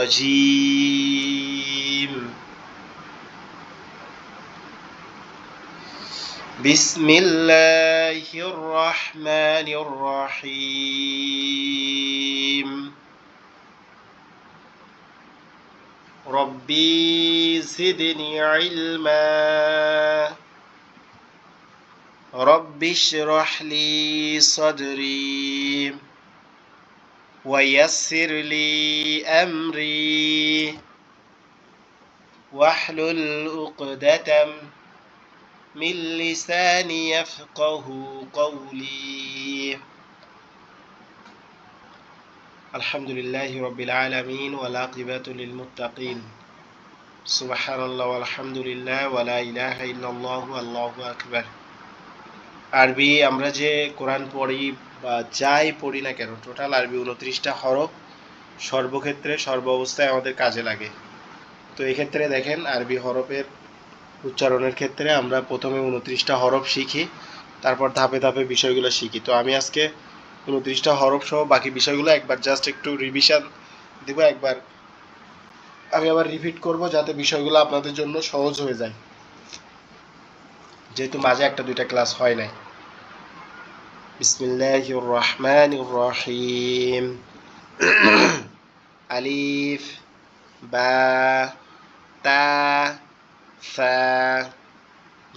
الرجيم بسم الله الرحمن الرحيم ربي زدني علما رب اشرح لي صدري ويسر لي أمري واحلل عقدة من لساني يفقه قولي الحمد لله رب العالمين والعاقبة للمتقين سبحان الله والحمد لله ولا إله إلا الله والله أكبر আরবি আমরা যে কোরআন পড়ি বা যাই পড়ি না কেন টোটাল আরবি 29টা হরফ সর্বক্ষেত্রে সর্ব অবস্থায় আমাদের কাজে লাগে। তো এই ক্ষেত্রে দেখেন আরবি হরফের উচ্চারণের ক্ষেত্রে আমরা প্রথমে 29টা হরফ শিখি, তারপর ধাপে ধাপে বিষয়গুলো শিখি। তো আমি আজকে 29টা হরফ সহ বাকি বিষয়গুলো একবার জাস্ট একটু রিভিশন দেব, একবার আমি আবার রিপিট করব যাতে বিষয়গুলো আপনাদের জন্য সহজ হয়ে যায়, যেহেতু মাঝে একটা দুইটা ক্লাস হয় নাই। বিসমিল্লাহির রহমানির রহিম আলিফ বা তা ফা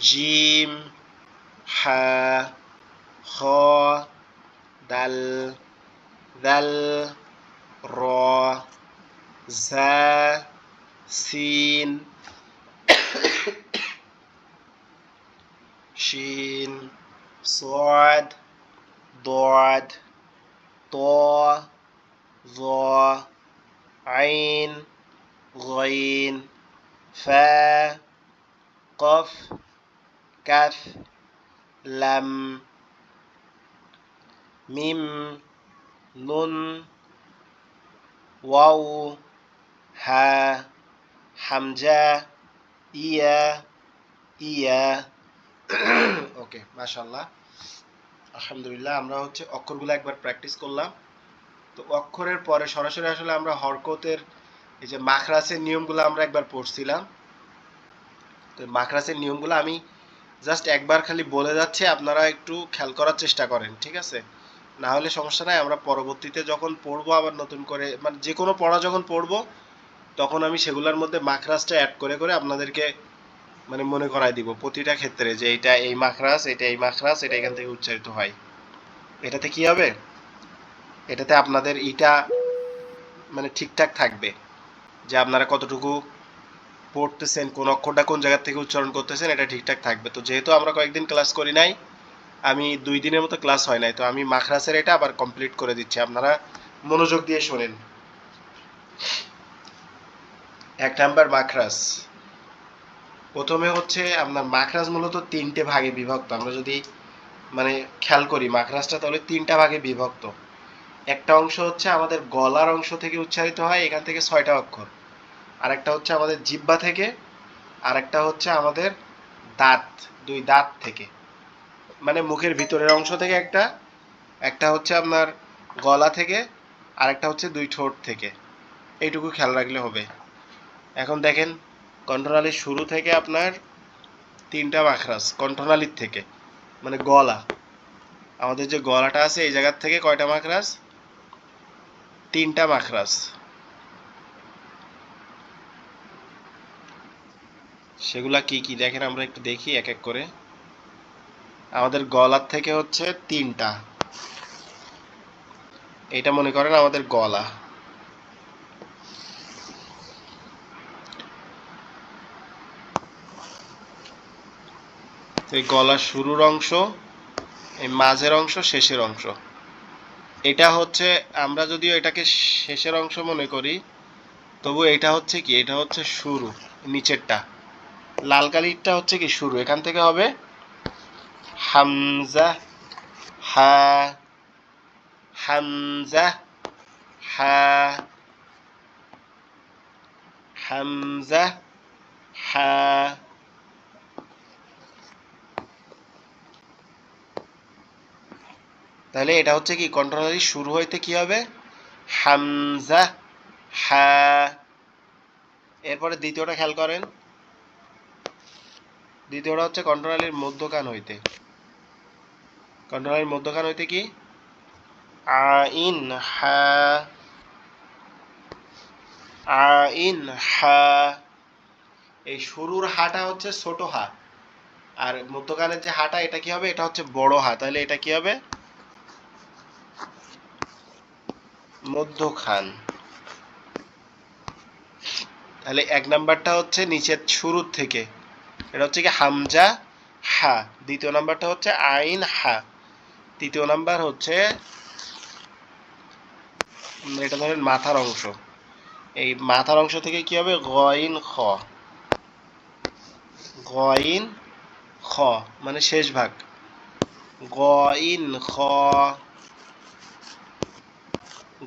জিম হা খ দাল দাল র জা সিন শিন صاد ضاد طا ظا عين غين فا قف كف لم মিম নুন ওয়াও হা হামজা ইয়া ইয়া ওকে মাশাআল্লাহ আলহামদুলিল্লাহ। আমরা হচ্ছে অক্ষরগুলো একবার প্র্যাকটিস করলাম। তো অক্ষরের পরে সরাসরি আসলে আমরা হরকতের এই যে মাখরাজের নিয়মগুলো আমরা একবার পড়ছিলাম। তো মাখরাজের নিয়মগুলো আমি জাস্ট একবার খালি বলে যাচ্ছি, আপনারা একটু খেয়াল করার চেষ্টা করেন, ঠিক আছে? না হলে সমস্যা নাই, আমরা পরবর্তীতে যখন পড়বো আবার নতুন করে মানে যে কোনো পড়া যখন পড়বো তখন আমি সেগুলোর মধ্যে মাখরাজটা অ্যাড করে করে আপনাদেরকে মানে মনে করাই দিব প্রতিটা ক্ষেত্রে যে এটা এই মাখরাজ, এটা এই মাখরাজ, এটা এখান থেকে উচ্চারিত হয়। এটাতে কি হবে, এটাতে আপনাদের এটা মানে ঠিকঠাক থাকবে যে আপনারা কতটুকু পড়তেছেন, কোন অক্ষরটা কোন জায়গা থেকে উচ্চারণ করতেছেন, এটা ঠিকঠাক থাকবে। তো যেহেতু আমরা কয়েকদিন ক্লাস করি নাই, আমি 2 দিনের মতো ক্লাস হয় নাই, তো আমি মাখরাজের এটা আবার কমপ্লিট করে দিচ্ছি, আপনারা মনোযোগ দিয়ে শোনেন। 1 নাম্বার মাখরাজ। প্রথমে হচ্ছে আপনার মাখরাজ মূলত 3টে ভাগে বিভক্ত। আমরা যদি মানে খেয়াল করি মাখরাজটা তাহলে 3টা ভাগে বিভক্ত। একটা অংশ হচ্ছে আমাদের গলার অংশ থেকে উচ্চারিত হয়, এখান থেকে 6টা অক্ষর। আরেকটা হচ্ছে আমাদের জিহ্বা থেকে, আরেকটা হচ্ছে আমাদের দাঁত, 2 দাঁত থেকে, মানে মুখের ভিতরের অংশ থেকে একটা, একটা হচ্ছে আপনার গলা থেকে, আরেকটা হচ্ছে 2 ঠোঁট থেকে। এইটুকু খেয়াল রাখলে হবে। এখন দেখেন কণ্ঠনালীর শুরু থেকে আপনার 3টা মাখরাজ কণ্ঠনালীর থেকে, মানে গলা, আমাদের যে গলাটা আছে এই জায়গার থেকে কয়টা মাখরাজ, 3টা মাখরাজ। সেগুলা কি কি দেখেন, আমরা একটু দেখি এক এক করে। আমাদের গলার থেকে হচ্ছে 3টা, এটা মনে করেন আমাদের গলা। এই গলার শুরুর অংশ, এই মাঝের অংশ, শেষের অংশ, এটা হচ্ছে আমরা যদিও এটাকে শেষের অংশ মনে করি, তবু এটা হচ্ছে কি, এটা হচ্ছে শুরু, নিচেরটা লাল কালিটা হচ্ছে কি শুরু। এখান থেকে হবে হামজা হা, হামজা হা, হামজা হা। তাহলে এটা হচ্ছে কি কণ্ঠনালী শুরু হইতে কি হবে, হামজা হা। এরপরে দ্বিতীয়টা খেয়াল করেন, দ্বিতীয়টা হচ্ছে কণ্ঠনালীর মধ্যখান হইতে। কণ্ঠনালীর মধ্যখান হইতে কি আইন হা, আইন হা। এই শুরুর হাটা হচ্ছে ছোট হা, আর মধ্যখানের যে হাটা এটা কি হবে, এটা হচ্ছে বড় হা। তাহলে এটা কি হবে, মধ্যখান। তাহলে এক নাম্বারটা হচ্ছে নিচের শুরুর থেকে, এটা হচ্ছে কি হামজা হা। দ্বিতীয় নাম্বারটা হচ্ছে আইন হা। তৃতীয় নাম্বার হচ্ছে এটা ধরেন মাথার অংশ, এই মাথার অংশ থেকে কি হবে গইন খ। গইন খ মানে শেষ ভাগ, গইন খ,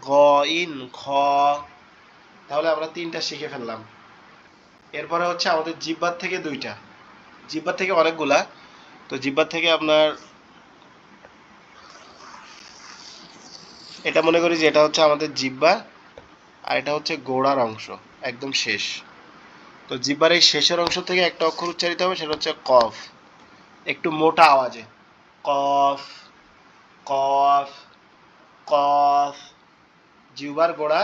গইন খ। তাহলে আমরা তিনটা শিখে ফেললাম। এরপরে হচ্ছে আমাদের জিহ্বার থেকে দুইটা, জিহ্বার থেকে অনেকগুলা। তো জিহ্বার থেকে আপনার এটা মনে করি যে এটা হচ্ছে আমাদের জিহ্বা, আর এটা হচ্ছে গোড়ার অংশ একদম শেষ। তো জিহ্বার এই শেষের অংশ থেকে একটা অক্ষর উচ্চারিত হবে, সেটা হচ্ছে কফ। একটু মোটা আওয়াজে, কফ, কফ, কফ। জিহ্বার গোড়া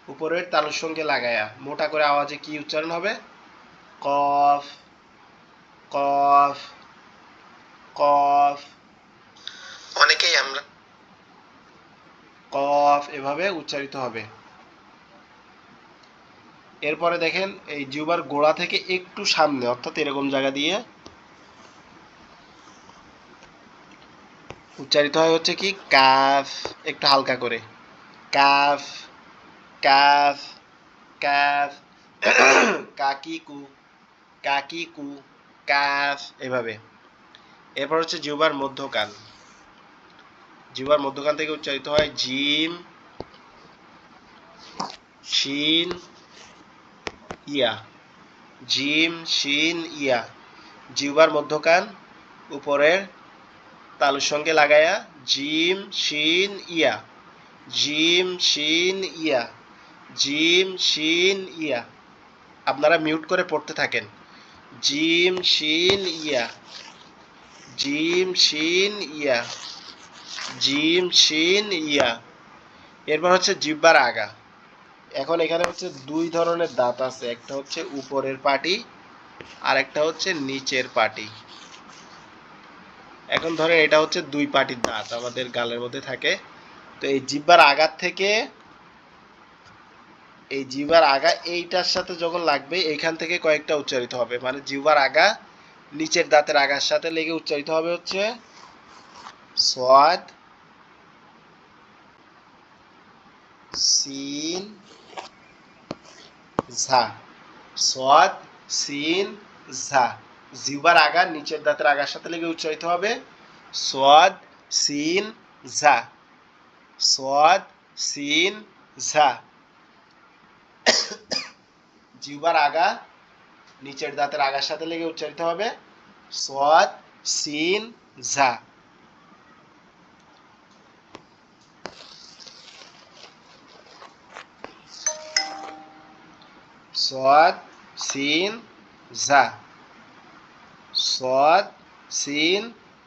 উপরের তালুর সঙ্গে লাগায়া মোটা করে আওয়াজে কি উচ্চারণ হবে, কফ, কফ, কফ। অনেকেই আমরা কফ এভাবে উচ্চারিত হবে। এরপরে দেখেন এই জিহ্বার গোড়া থেকে একটু সামনে, অর্থাৎ এরকম জায়গা দিয়ে উচ্চারিত হয় হচ্ছে কি কাফ। একটু হালকা করে, কাফ, কাফ, কাফ। কাকিকু, কাকিকু, কাফ এভাবে। এরপর হচ্ছে জিহ্বার মধ্যকান, জিহ্বার মধ্যকান থেকে উচ্চারিত হয় জিম, শিন, ইয়া, জিম, শিন, ইয়া। জিহ্বার মধ্যকান উপরের তালুর সঙ্গে লাগায়া জিম, শিন, ইয়া, জিম, শিন, ইয়া, জিম, শিন, ইয়া। আপনারা মিউট করে পড়তে থাকেন, জিম, শিন, ইয়া, জিম, শিন, ইয়া, জিম, শিন, ইয়া। এরপর হচ্ছে জিহ্বার আগা। এখন এখানে হচ্ছে দুই ধরনের দাঁত আছে, একটা হচ্ছে উপরের পাটি আর একটা হচ্ছে নিচের পাটি। এখন ধরে এটা হচ্ছে দুই পাটির দাঁত আমাদের গালের মধ্যে থাকে। তো এই জিহ্বার আগার থেকে, এই জিহ্বার আগা এইটার সাথে যখন লাগবে এইখান থেকে কয়েকটা উচ্চারিত হবে, মানে জিহ্বার আগা নিচের দাঁতের আগার সাথে লেগে উচ্চারিত হবে হচ্ছে সাদ, সিন, ঝা। সাদ, সিন, ঝা। জিহ্বার আগা নিচের দাঁতের আগার সাথে লেগে উচ্চারিত হবে সাদ, সিন, ঝা, সাদ, সিন, ঝা। জিহ্বার আগা নিচের দাঁতের আগার সাথে লেগে উচ্চারিত হবে সাদ, সিন, ঝা। সাদ, সিন, ঝা, সাদ, সিন,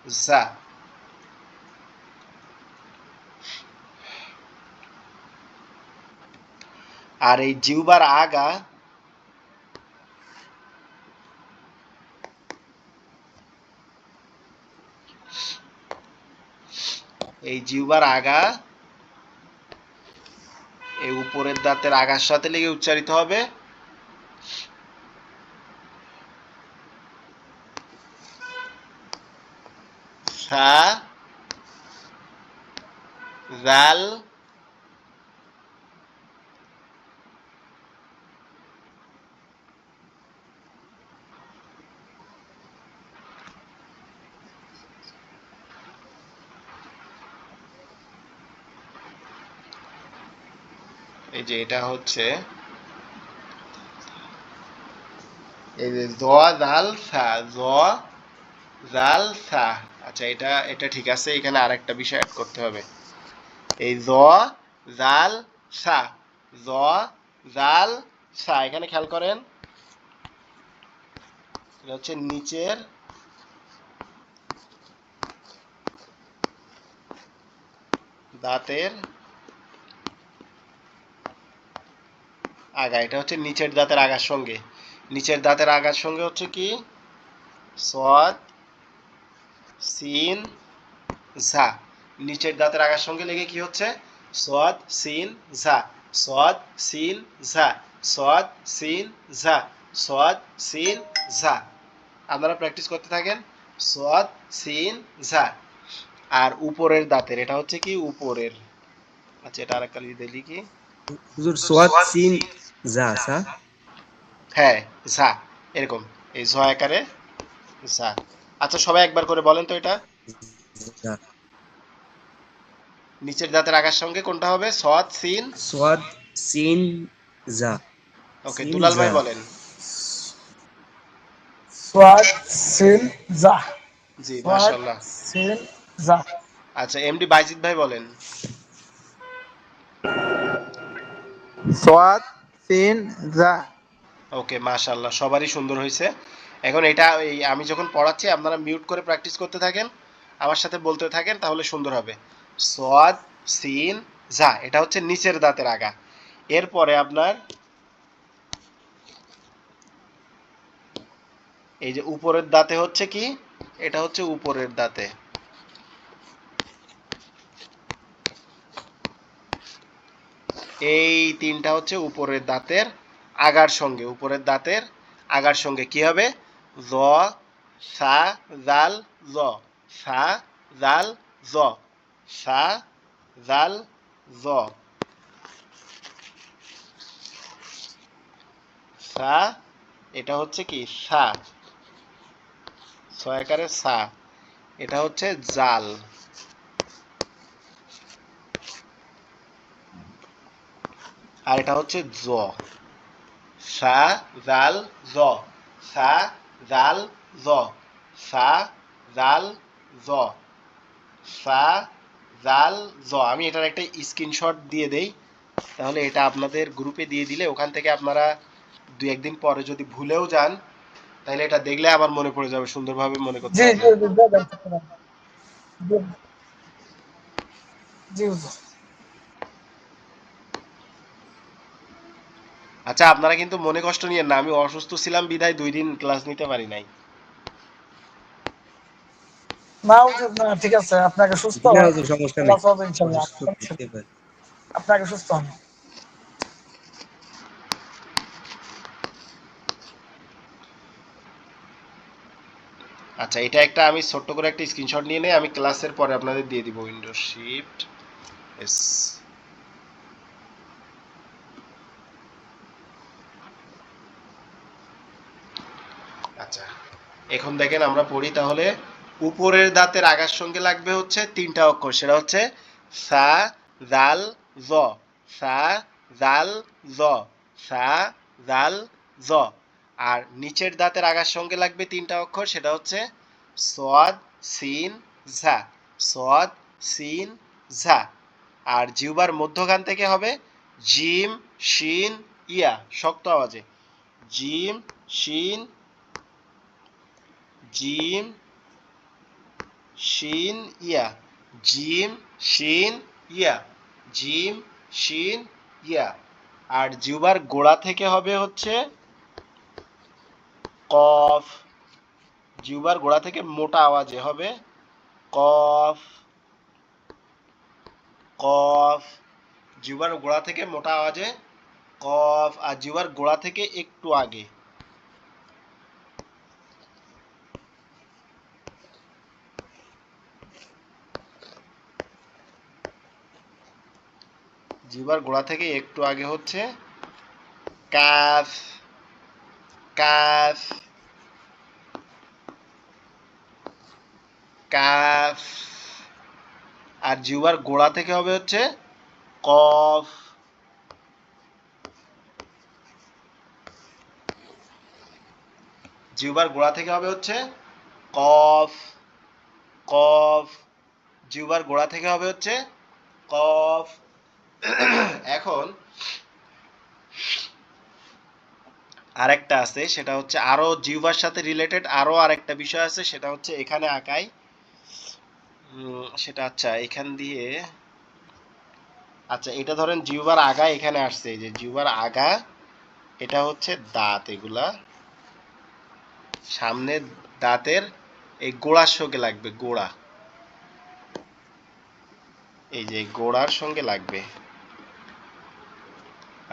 ঝা। আর এই জিহ্বার আগা, এই জিহ্বার আগা এই উপরের দাঁতের আগার সাথে লেগে উচ্চারিত হবে সা, জাল, এই যে এটা হচ্ছে এই যে জ, জাল, সা, জ, জাল, সা। আচ্ছা এটা এটা ঠিক আছে, এখানে আরেকটা বিষয় অ্যাড করতে হবে। এই জ, জাল, সা, জ জাল সা। এখানে খেয়াল করেন, এটা হচ্ছে নিচের দাঁতের আগা। এটা হচ্ছে নিচের দাঁতের আগার সঙ্গে, নিচের দাঁতের আগার সঙ্গে হচ্ছে কি সদ সিন ঝা। নিচের দাঁতের আগার সঙ্গে লেগে কি হচ্ছে সদ সিন ঝা, সদ সিন ঝা, সদ সিন ঝা, সদ সিন ঝা। আপনারা প্র্যাকটিস করতে থাকেন, সদ সিন ঝা। আর উপরের দাঁতের এটা হচ্ছে কি উপরের, আচ্ছা এটা আরেকটা লিখে কি হুজুর সোয়াদ সিন জা সা। হ্যাঁ ঝা, এরকম এই ঝ আকারে ঝা। আচ্ছা সবাই একবার করে বলেন তো এটা, জা। নিচের দাঁতের আগার সঙ্গে কোনটা হবে সদ সিন। সোয়াদ সিন জা। ওকে সিন দুলাল ভাই জা। বলেন। সোয়াদ সিন জা। জি সোয়াদ মাশাআল্লাহ। সিন জা। আচ্ছা এমডি বাইজিদ ভাই বলেন। সোয়াদ সিন জা। ওকে মাশাআল্লাহ, সবারই সুন্দর হয়েছে। এখন এটা এই আমি যখন পড়াচ্ছি আপনারা মিউট করে প্র্যাকটিস করতে থাকেন, আমার সাথে বলতে থাকেন, তাহলে সুন্দর হবে। সোয়াদ সিন জা, এটা হচ্ছে নিচের দাঁতের আগা। এরপরে আপনার এই যে উপরের দাঁতে হচ্ছে কি, এটা হচ্ছে উপরের দাঁতে, এই তিনটা হচ্ছে উপরের দাঁতের আগার সঙ্গে, উপরের দাঁতের আগার সঙ্গে কি হবে জ সা জাল জ, সা জাল জ, সা জাল জ, সা। এটা হচ্ছে কি সা, ছয়াকারে সা। এটা হচ্ছে জাল, আর এটা হচ্ছে জ, সা জাল জ, সা জাল জ, সা জাল জ, সা জাল জ। আমি এটার একটা স্ক্রিনশট দিয়ে দেই, তাহলে এটা আপনাদের গ্রুপে দিয়ে দিলে ওখান থেকে আপনারা দুই একদিন পরে যদি ভুলেও যান, তাহলে এটা দেখলে আবার মনে পড়ে যাবে, সুন্দরভাবে মনে করতে জি পারবেন। জি জি দাদা, জি জি হুজুর। আচ্ছা আপনারা কিন্তু মনে কষ্ট নিয়েন না, আমি অসুস্থ ছিলাম বিধায় 2 দিন ক্লাস নিতে পারি নাই। না হুজুর, না ঠিক আছে, আপনাকে সুস্থ জি না হন, হুজুর, সমস্যা নেই। ক্লাস হবে ইনশাআল্লাহ। অসুস্থ থাকতে পারে। আপনাকে সুস্থ হন। আচ্ছা এটা একটা আমি ছোট্ট করে একটা স্ক্রিনশট নিয়ে নেই, আমি ক্লাসের পরে আপনাদের দিয়ে দিব। Windows shift S. আচ্ছা এখন দেখেন আমরা পড়ি তাহলে, উপরের দাঁতের আগার সঙ্গে লাগবে হচ্ছে তিনটা অক্ষর, সেটা হচ্ছে সা জাল জ, সা জাল জ, সা জাল জ। আর নিচের দাঁতের আগার সঙ্গে লাগবে তিনটা অক্ষর, সেটা হচ্ছে সদ সিন ঝা, সদ সিন ঝা। আর জিহ্বার মধ্যখান থেকে হবে জিম শিন ইয়া, শক্ত আওয়াজে জিম শিন, জিম শিন ইয়া, জিম শিন ইয়া, জিম শিন ইয়া। আর জিহ্বার গোড়া থেকে হবে হচ্ছে কফ, জিহ্বার গোড়া থেকে মোটা আওয়াজে হবে কফ, কফ। জিহ্বার গোড়া থেকে মোটা আওয়াজে কফ, আর জিহ্বার গোড়া থেকে একটু আগে, জিহ্বার গোড়া থেকে একটু আগে হচ্ছে কাফ, কাফ, কাফ। আর জিহ্বার গোড়া থেকে হবে হচ্ছে কফ, জিহ্বার গোড়া থেকে হবে হচ্ছে কফ, কফ। জিহ্বার গোড়া থেকে হবে হচ্ছে কফ। এখন আরেকটা আছে, সেটা হচ্ছে আরো জিহ্বার সাথে রিলেটেড আরো আরেকটা বিষয় আছে, সেটা হচ্ছে এখানে আঁকাই। সেটা আচ্ছা এখান দিয়ে, আচ্ছা এটা ধরেন জিহ্বার আগা এখানে আসছে, এই যে জিহ্বার আগা, এটা হচ্ছে দাঁত, এগুলা সামনে দাঁতের এই গোড়ার সঙ্গে লাগবে, গোড়া, এই যে গোড়ার সঙ্গে লাগবে।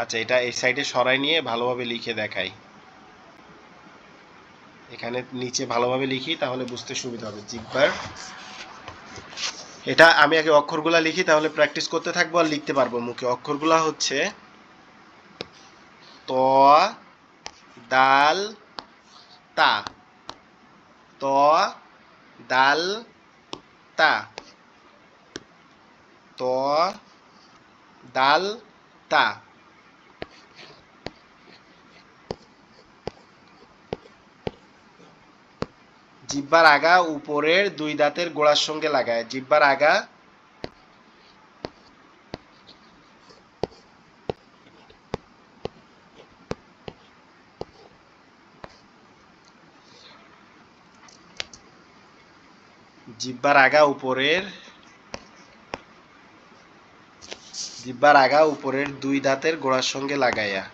আচ্ছা এটা এই সাইডে সরাই নিয়ে ভালোভাবে লিখে দেখাই, এখানে নিচে ভালোভাবে লিখি তাহলে বুঝতে সুবিধা হবে। জিহ্বার, এটা আমি আগে অক্ষরগুলা লিখি তাহলে প্র্যাকটিস করতে থাকবো আর লিখতে পারবো মুখে। অক্ষরগুলা হচ্ছে ত, দাল, তা, ত, দাল, তা, ত, দাল, তা। জিহ্বার আগা উপরের দুই দাঁতের গোড়ার সঙ্গে লাগায়, জিহ্বার আগা, জিহ্বার আগা উপরের, জিহ্বার আগা উপরের দুই দাঁতের গোড়ার সঙ্গে লাগাইয়া।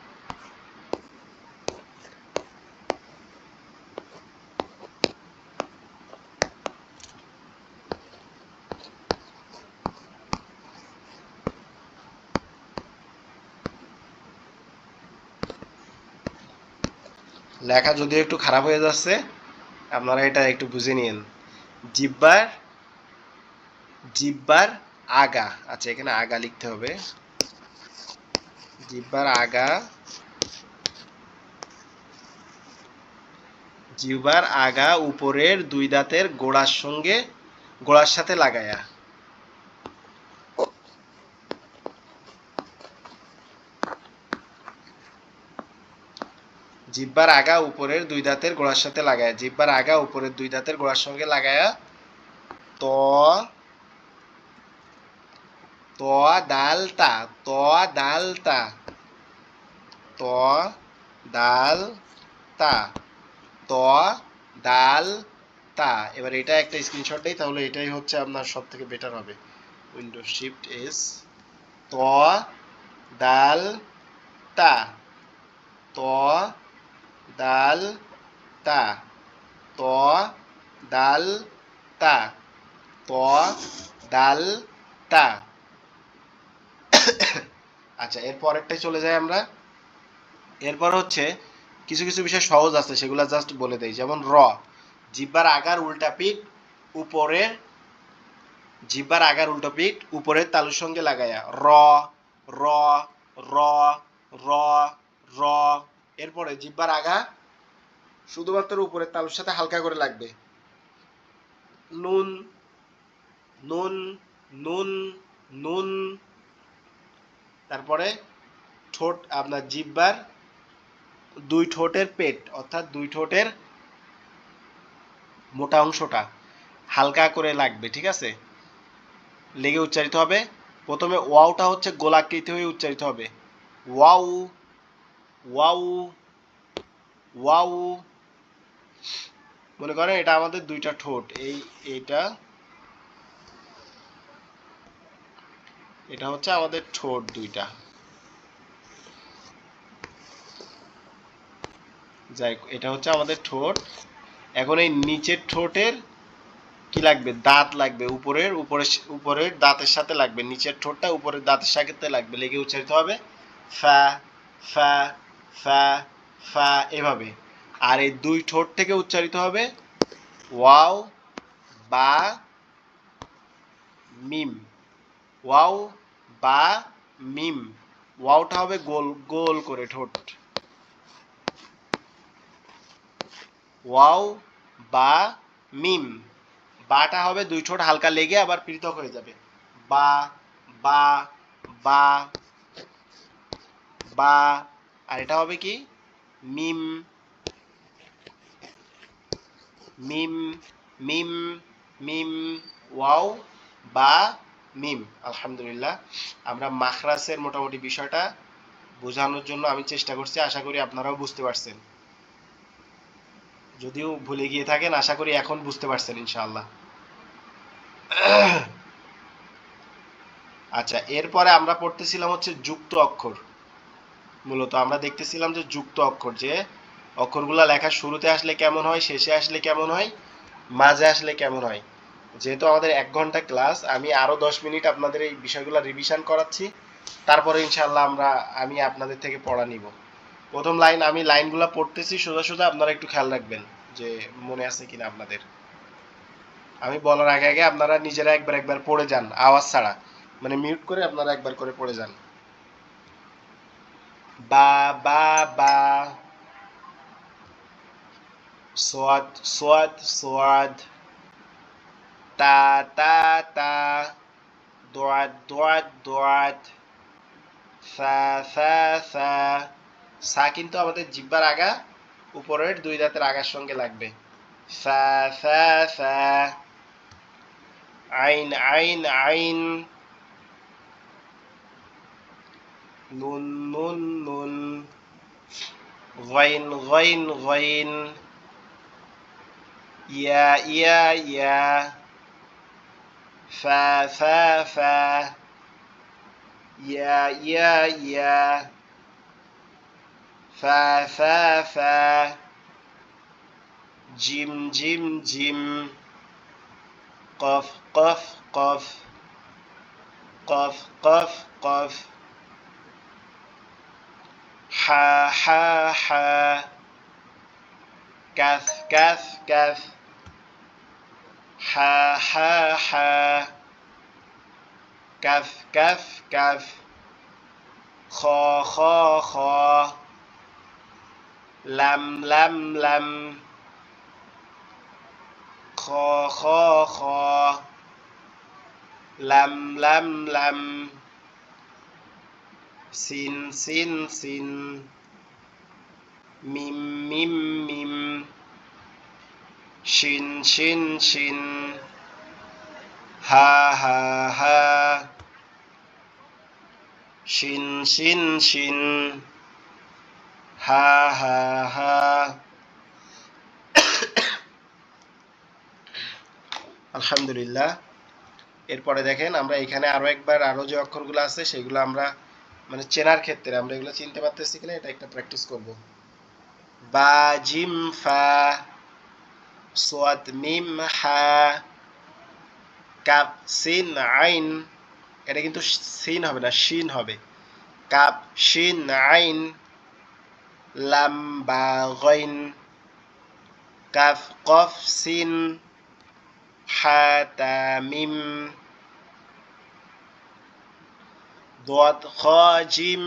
লেখা যদিও একটু খারাপ হয়ে যাচ্ছে, আপনারা এটা একটু বুঝে নিন। জিহ্বার, জিহ্বার আগা, আচ্ছা এখানে আগা লিখতে হবে, জিহ্বার আগা, জিহ্বার আগা উপরের দুই দাঁতের গোড়ার সঙ্গে, গোড়ার সাথে লাগায়া। জিহ্বার আগা উপরের দুই দাঁতের গোড়ার সাথে লাগায়া, জিহ্বার আগা উপরের দুই দাঁতের গোড়ার সঙ্গে লাগায়া। ত, ত, দাল, তা, ত, দাল, তা, ত, দাল, তা, ত, দাল, তা। এবার এটা একটা স্ক্রিনশট দেই তাহলে এটাই হচ্ছে আপনার সব থেকে বেটার হবে। উইন্ডো শিফট এস, ত, দাল, তা, ত, দাল, তা, ত, দাল, তা, ত, দাল, তা। আচ্ছা এর পরেরটাই চলে যাই আমরা। এরপর হচ্ছে কিছু কিছু বিষয় সহজ আছে, সেগুলো জাস্ট বলে দেই। যেমন র, জিহ্বার আগার উল্টা পিঠ উপরের, জিহ্বার আগার উল্টো পিঠ উপরের তালুর সঙ্গে লাগায়া। র, র, র, র, র। এরপরে জিহ্বার আগা শুধুমাত্র উপরের তালুর সাথে হালকা করে লাগবে। নুন, নুন, নুন, নুন। তারপরে ঠোঁট, আপনার জিহ্বার দুই ঠোঁটের পেট অর্থাৎ দুই ঠোঁটের মোটা অংশটা হালকা করে লাগবে, ঠিক আছে, লেগে উচ্চারিত হবে। প্রথমে ওয়াওটা হচ্ছে গোলাকৃতি হয়ে উচ্চারিত হবে, ওয়াও, ওয়াও, ওয়াও। মনে করেন এটা আমাদের দুইটা ঠোঁট, এইটা, এটা হচ্ছে আমাদের ঠোঁট দুইটা। যাই, এটা হচ্ছে আমাদের ঠোঁট। এখন এই নিচের ঠোঁটের কি লাগবে, দাঁত লাগবে, উপরের উপরের দাঁতের সাথে লাগবে, নিচের ঠোঁটটা উপরের দাঁতের সাথে লাগবে, লেগে উচ্চারিত হবে ফা, ফা, ফা, ফা, এভাবে। আর এই দুই ঠোঁট থেকে উচ্চারিত হবে ওয়াও, বা, মিম, ওয়াও, বা, মিম। ওয়াওটা হবে গোল গোল করে ঠোঁট, ওয়াও, বা, মিম। বাটা হবে দুই ঠোঁট হালকা লেগে আবার পৃথক হয়ে যাবে, বা, বা, বা, বা। আর এটা হবে কি, মিম, মিম, মিম, মিম। ওয়াও, বা, মিম। আলহামদুলিল্লাহ, আমরা মাখরাজের মোটামুটি বিষয়টা বোঝানোর জন্য আমি চেষ্টা করছি, আশা করি আপনারাও বুঝতে পারছেন। যদিও ভুলে গিয়ে থাকেন, আশা করি এখন বুঝতে পারছেন ইনশাআল্লাহ। আচ্ছা, এরপরে আমরা পড়তেছিলাম হচ্ছে যুক্ত অক্ষর। মূলত আমরা দেখতেছিলাম যে যুক্ত অক্ষর, যে অক্ষরগুলা লেখা শুরুতে আসলে কেমন হয়, শেষে আসলে কেমন হয়, মাঝে আসলে কেমন হয়। যেহেতু আমাদের 1 ঘন্টা ক্লাস, আমি আরো 10 মিনিট আপনাদের এই বিষয়গুলো রিভিশন করাচ্ছি, তারপরে ইনশাআল্লাহ আমি আপনাদের থেকে পড়া নিব। প্রথম লাইন, আমি লাইনগুলো পড়তেছি সোজা সোজা, আপনারা একটু খেয়াল রাখবেন যে মনে আছে কিনা আপনাদের। আমি বলার আগে আগে আপনারা নিজেরা একবার একবার পড়ে যান, আওয়াজ ছাড়া, মানে মিউট করে আপনারা একবার করে পড়ে যান। বা বা বা, সোয়াদ সোয়াদ সোয়াদ, তা তা তা, দোয়াদ দোয়াদ দোয়াদ, সা সা সা। সা কিন্তু আমাদের জিহ্বার আগা উপরের 2 দাঁতের আগার সঙ্গে লাগবে। সা সা সা। আইন আইন আইন, নুন নুন নুন, গাইন গাইন গাইন, ইয়া ইয়া ইয়া, ফা ফা ফা, ইয়া ইয়া ইয়া, ফা ফা ফা, জিম জিম জিম, কফ কফ কফ, কফ কফ কফ, হা হা হা, কাফ কাফ কাফ, হা হা হা, কাফ কাফ কাফ, খ খ খ, লাম লাম লাম, খ খ খ, লাম লাম লাম, সিন সিন সিন, মিম মিম মিম, শিন শিন শিন, হা হা হা, শিন শিন শিন, হা হা হা। আলহামদুলিল্লাহ। এরপরে দেখেন, আমরা এখানে আরো একবার আরো যে অক্ষরগুলো আছে সেগুলো আমরা মানে চেনার ক্ষেত্রে আমরা এগুলো চিনতে পারতেছি কিনা এটা একটা প্র্যাকটিস করব। বা জিম ফা, সোয়াদ মিম হা, কাপ সিন আইন, এটা কিন্তু সিন হবে না, শিন হবে। কাপ শিন আইন, লাম বা গাইন, কাফ কফ সিন, হা তা মিম, ضاد خا جيم،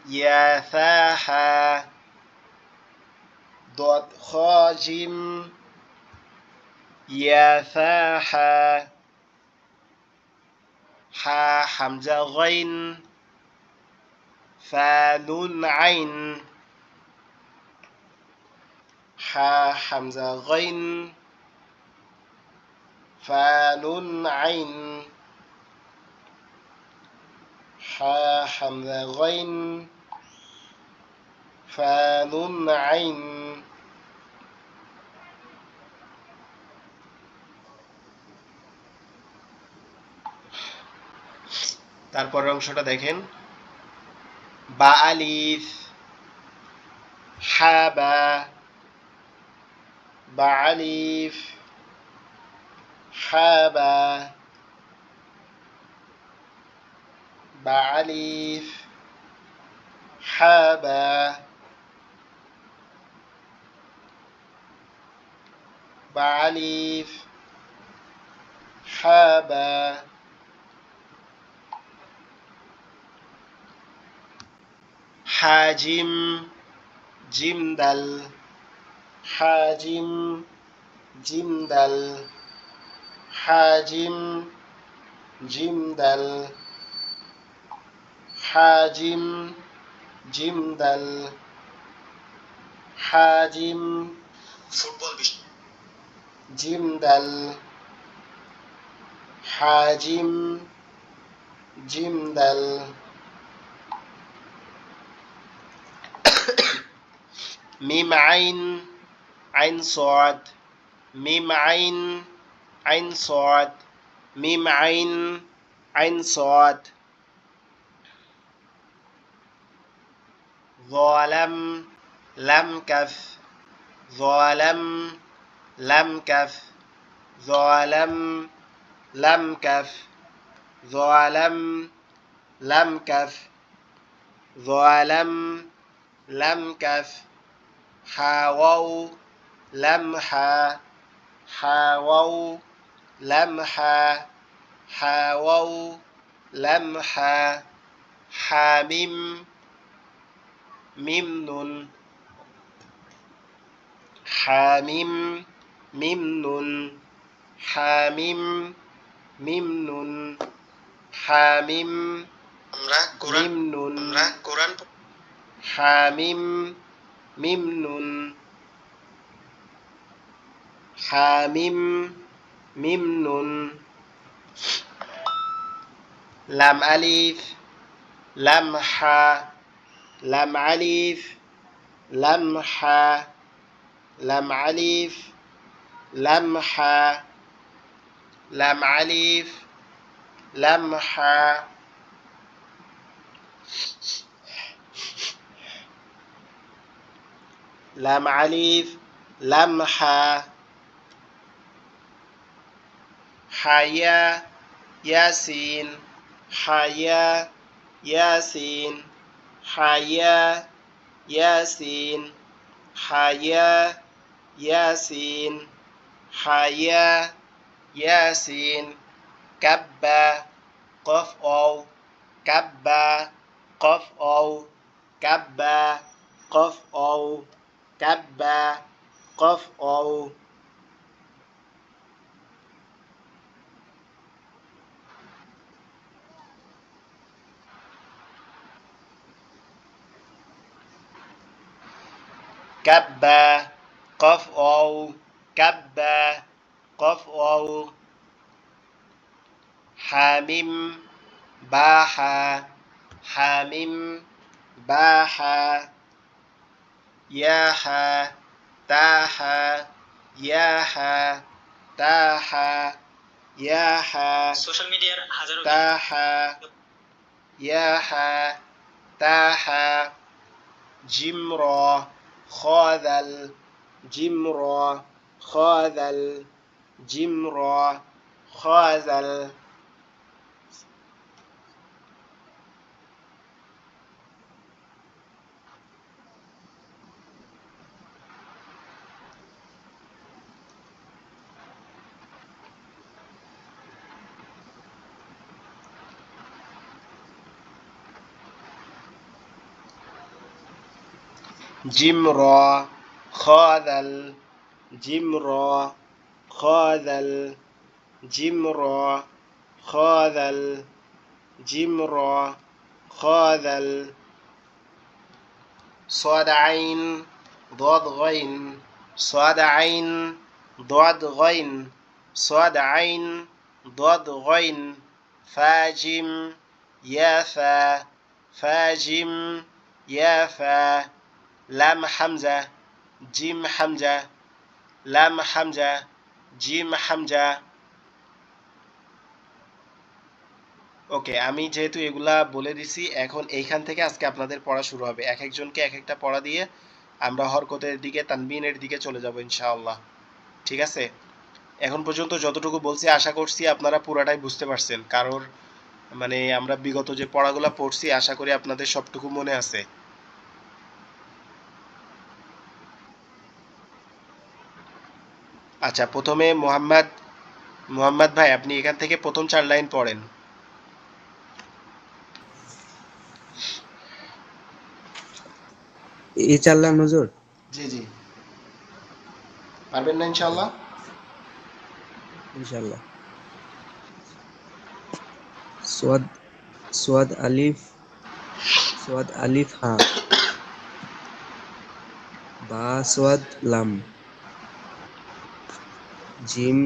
يا ثا حا، ضاد خا جيم، يا ثا حا، حا حمزة غين، فا نون عين، حا حمزة غين، فا نون عين، حا حمزة غين، فا نون عين। তারপরের অংশটা দেখেন, বা আলিফ, হাবা, বা আলিফ, হাবা, বা আলিফ, হাবা, বা আলিফ, হাবা, হাজিম, জিম দাল, হাজিম, জিম দাল, হাজিম, জিম দাল, হাজিম, জিম দাল, হাজিম, ফুটবল জিম দাল, حاجم جيم دال ميم عين عين صاد ميم عين عين صاد ميم عين عين صاد ظالم لم كف ظالم لم كف ظالم لم كف ظالم لم كف ظالم لم كف حاووا لمحا حاووا لمحا حاووا لمحا حامم ميم نون حامم ميم نون حامم মিম নুন হামিম মিম নুন হামিম মিম নুন হামিম মিম নুন লাম আলিফ লাম হা লাম আলিফ লাম হা লাম আলিফ লাম হা লাম আলিফ লাম হা লাম আলিফ লাম হা হায়া ইয়াসিন হায়া ইয়াসিন হায়া ইয়াসিন হায়া ইয়াসিন হায়া ইয়াসিন কাব্বা কফ অও কাব্বা কফ অও কাব্বা কফ অও কাব্বা কফ অও كبا قف أو كبا قف أو حامم باحا حامم باحا ياحا تاحا ياحا تاحا ياحا সোশ্যাল মিডিয়ার হাজারো تاحا ياحا تاحا جمرا خاذل جمرا خاذل جمرا خاذل جمرا خاذل جمرا خاذل جمرا خاذل جمرا خاذل صاد عين ضاد غين صاد عين ضاد غين صاد عين ضاد غين فاجم يافا فاجم يافا لام حمزة جيم حمزة لام حمزة জিম হামজা ওকে আমি যেহেতু এগুলা বলে দিছি এখন এইখান থেকে আজকে আপনাদের পড়া শুরু হবে এক একজনকে এক একটা পড়া দিয়ে আমরা হরকতের দিকে তানবিনের দিকে চলে যাব ইনশাআল্লাহ ঠিক আছে এখন পর্যন্ত যতটুকু বলছি আশা করছি আপনারা পুরাটাই বুঝতে পারছেন কারোর মানে আমরা বিগত যে পড়াগুলো পড়ছি আশা করি আপনাদের সবটুকু মনে আছে আচ্ছা প্রথমে মোহাম্মদ ভাই আপনি এখান থেকে প্রথম 4 লাইন পড়েন এই 4 লাইন হুজুর জি জি পারবেন না ইনশাআল্লাহ ইনশাআল্লাহ সোয়াদ সোয়াদ আলিফ হা বা সোয়াদ লাম জিম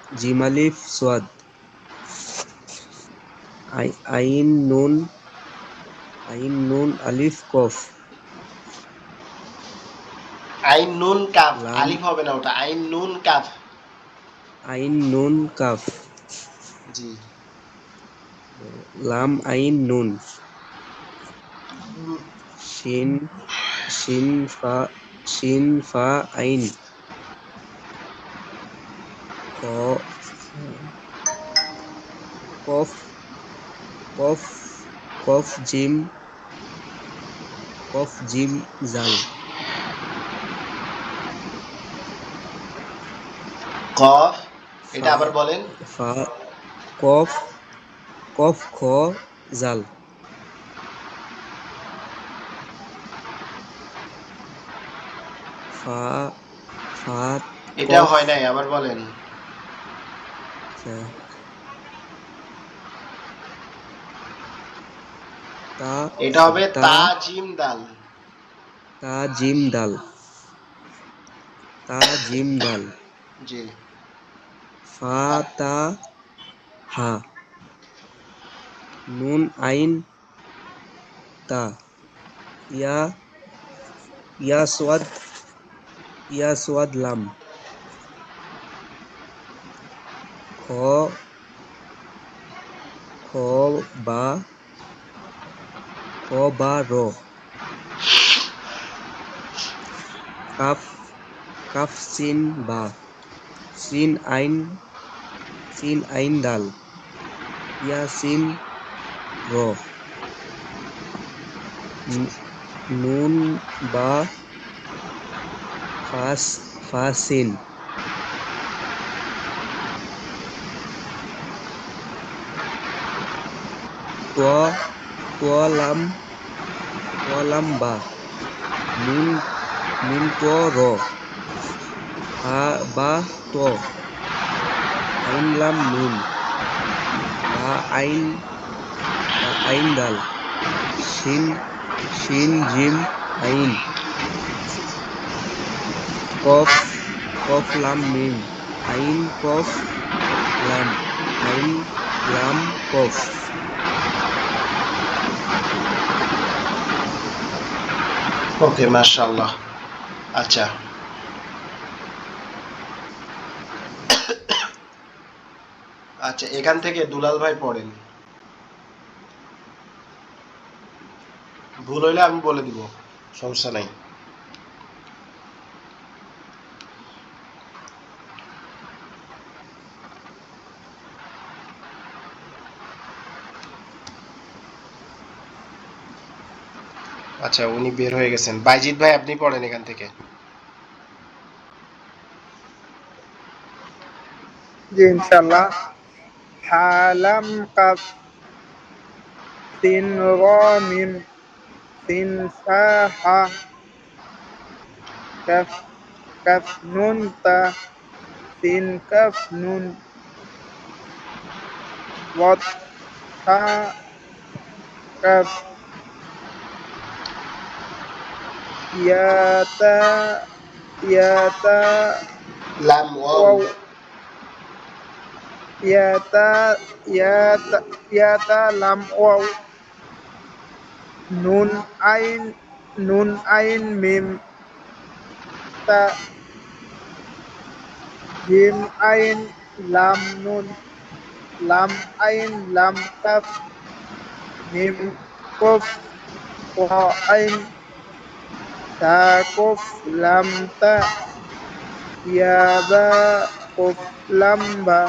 জিম আলিফ সোয়াদ আইন নুন আলিফ কফ আইন নুন কাফ, লাম আলিফ হবে না ওটা, আইন নুন কাফ। আইন নুন কাফ জি। লাম আইন নুন উম, শিন শিন ফা আইন খ কফ কফ কফ জিম জাল কফ, এটা ফা আবার বলেন। ফা কফ কফ খ জাল ফা ফা এটাও কফ হয় নাই, আবার বলেন। তা এটা হবে তা তা জিম দাল। তা জিম দাল তা জিম দাল জি। ফা তা হা নুন আইন তা ইয়া ইয়া সোয়াদ লাম খ খ বা র কাফ কাফ সিন আইন দাল ইয়া সিন র নুন বা ফাসিন ত লাম বা নুন ত র হা বা ত আইন লাম নুন বা আইন দাল শিন জিম আইন কফ লাম মিম আইন কফ লাম আইন লাম কফ ওকে, মাশাআল্লাহ। আচ্ছা, আচ্ছা, এখান থেকে দুলাল ভাই পড়েন। ভুল হইলে আমি বলে দিব, সমস্যা নাই। আচ্ছা, উনি বের হয়ে গেছেন। বাইজিৎ ভাই, আপনি পড়েন এখান থেকে। জি ইনশাআল্লাহ। হালাম কাফ সিন র মিম সিন সা হা কাফ নুন তা সিন কাফ নুন ওয়াদ হা কাফ ইয়াতা ইয়াতা লাম ওয়াও। ওয়াও ইয়াতা ইয়াতা লাম ওয়াও নুন আইন মিম তা জিম আইন লাম নুন লাম আইন লাম কাফ মিম কফ ওয়া আইন তা কফ লাম তা ইয়া বা কফ লাম বা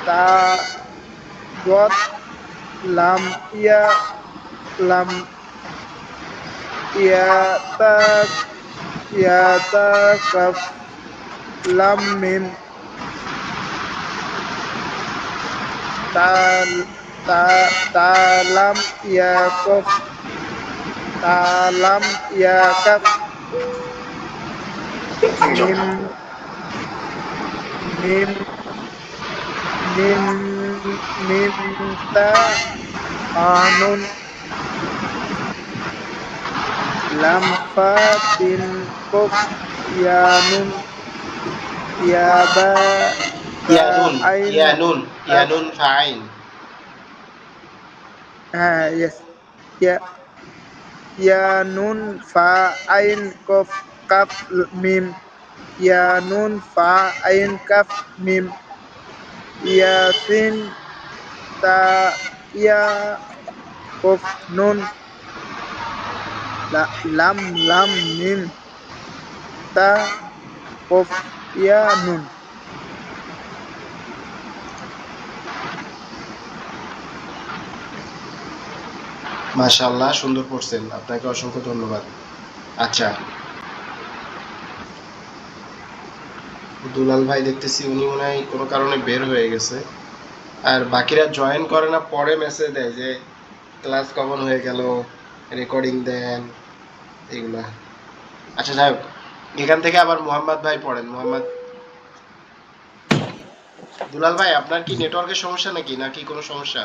তা দত লাম লাম ইয়া তা কাফ লাম মিম তা তা লাম ইয়া কফ তা লাম ইয়া কাফ মিম মিম মিম মিম তা আনুন লাম ফা তিন কফ ইয়ানুন ইয়াবা ইয়ানুন, আইন ইয়ানুন, কাফ ইয়ানুন ফাইন। হ্যাঁ ইয়েস ইয়া ইয়া নুন ফা আইন কফ কাফ মিম ইয়া নুন ফা আইন কাফ মিম ইয়াসিন তা ইয়া কফ নুন লাম লাম মিম তা কফ ইয়া নুন। মাশাআল্লাহ, সুন্দর পড়ছেন, আপনাকে অসংখ্য ধন্যবাদ। আচ্ছা, দুলাল ভাই দেখতেছি উনি মনে হয় কোনো কারণে বের হয়ে গেছে, আর বাকিরা জয়েন করে না, পরে মেসেজ দেয় যে ক্লাস কখন হয়ে গেল, রেকর্ডিং দেন, এগুলা। আচ্ছা যাই হোক, এখান থেকে আবার মোহাম্মদ ভাই পড়েন। মোহাম্মদ দুলাল ভাই, আপনার কি নেটওয়ার্কের সমস্যা নাকি, নাকি কোনো সমস্যা?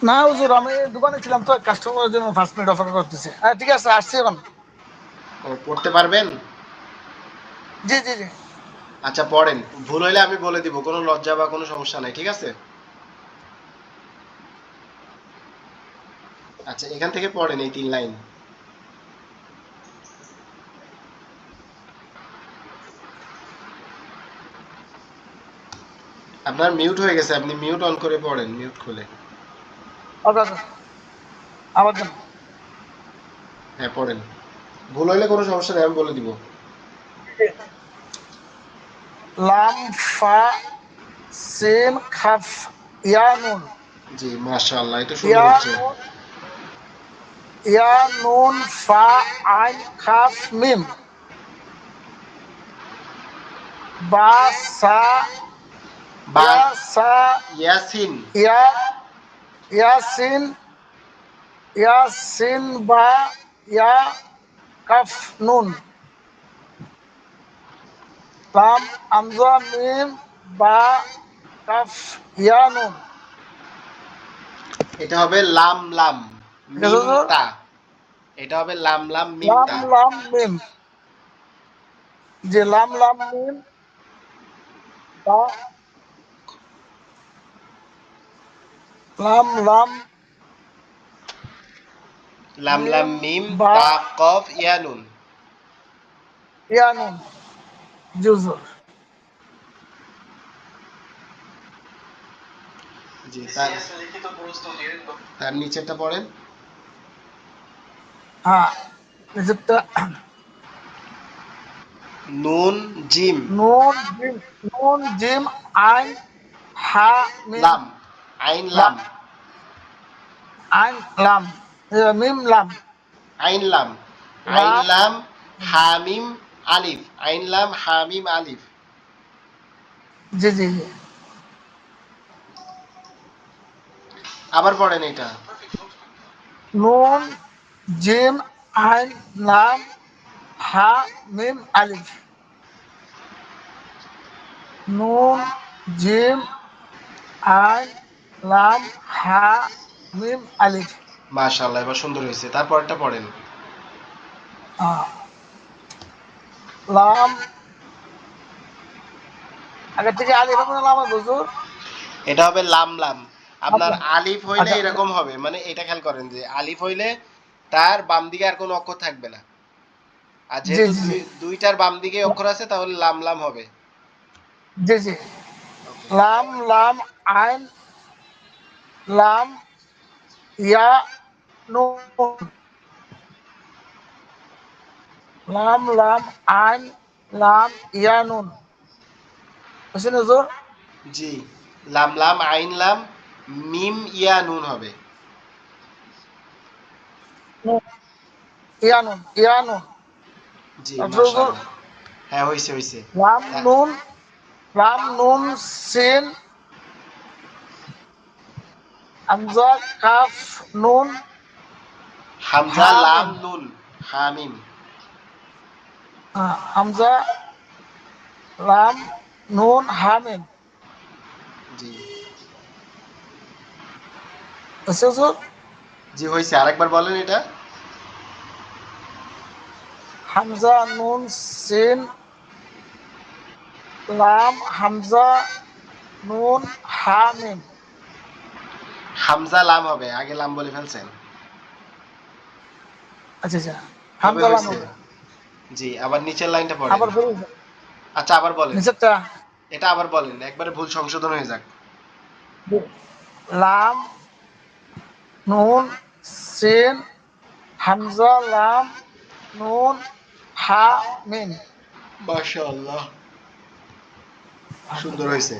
না হুজুর, আমি দোকানে ছিলাম তো, কাস্টমারের জন্য 5 মিনিট অপেক্ষা করতেছি। হ্যাঁ ঠিক আছে, আসছি এখন। ও, পড়তে পারবেন? জি জি জি। আচ্ছা পড়েন, ভুল হইলে আমি বলে দিব, কোনো লজ্জা বা কোনো সমস্যা নাই, ঠিক আছে? আচ্ছা, এখান থেকে পড়েন এই 3 লাইন। আপনার মিউট হয়ে গেছে, আপনি মিউট অন করে পড়েন, মিউট খুলে। ওকে ওকে, আবার দেন। হ্যাঁ পড়েন, ভুল হইলে কোনো সমস্যা নেই, আমি বলে দিব। লাম ফা সিন খাফ ইয়া নুন। জি মাশাআল্লাহ, এটা সুন্দর ইয়া হচ্ছে। নুন, ইয়া নুন ফা আইন খাফ মিম বা সা বা, ইয়া সা ইয়াসিন। ইয়া ইয়াসিন ইয়াসিন বা ইয়া কাফ নুন লাম আমজা মিম বা কাফ ইয়া নুন। এটা হবে লাম লাম ঠিক আছে মিম হুজুর? তা। এটা হবে লাম লাম মিম লাম তা। লাম মিম, যে লাম লাম মিম বা লাম লাম লাম লাম মিম মিম বা তা কফ ইয়া নুন। ইয়া নুন। জি হুজুর। জি, তার তার নিচেরটা পড়েন। হ্যাঁ, নিচেরটা নুন জিম নুন জিম, নুন জিম আইন হা মিম লাম, আইন লাম, লাম, আইন লাম, মিম লাম, আইন লাম, আইন লাম। লাম হামিম আলিফ, আইন লাম হামিম আলিফ। জি জি জি। আবার পড়েন এটা। নুন জিম আইন লাম হা মিম আলিফ। নুন জিম আইন লাম হা মিম আলিফ। মাশাআল্লাহ, এবার সুন্দর হয়েছে, তারপরটা পড়েন। আহ, লাম, আগে থেকে আলিফ হবে না লাম হবে হুজুর? এটা হবে লাম লাম। আপনার আচ্ছা আলিফ হইলে আচ্ছা। এরকম হবে, মানে এটা খেয়াল করেন যে আলিফ হইলে তার বাম দিকে আর কোনো অক্ষর থাকবে না, আর জি যেহেতু জি জি দুইটার বাম দিকে অক্ষর আছে, তাহলে লাম লাম হবে। জি জি। ওকে। লাম লাম আইন লাম ইয়া নুন, লাম লাম আইন লাম ইয়া নুন। বুঝছেন হুজুর? জি, লাম লাম আইন লাম মিম ইয়া নুন হবে। নুন, ইয়া নুন, ইয়া নুন। জি তারপরে হুজুর মাশাআল্লাহ, হ্যাঁ হইছে হইছে। লাম তা- নুন, লাম নুন সিন হামজা কাফ নুন হামজা হা লাম মিম। নুন হামিম। হামজা লাম নুন হা মিম। জি বুঝছে হুজুর? জি হইছে, আরেকবার বলেন এটা। হামজা নুন সিন লাম হামজা নুন হা মিম। হামজা লাম হবে, আগে লাম বলে ফেলছেন। আচ্ছা আচ্ছা, হবে হামজা লাম হয়েছে। হবে। জি, আবার নিচের লাইনটা পড়েন। আবার বলুন আচ্ছা আবার বলেন, নিচেরটা। এটা আবার বলেন, একবারে ভুল সংশোধন হয়ে যাক। লাম নুন সিন হামজা লাম নুন হা মিম। মাশাআল্লাহ, সুন্দর হয়েছে।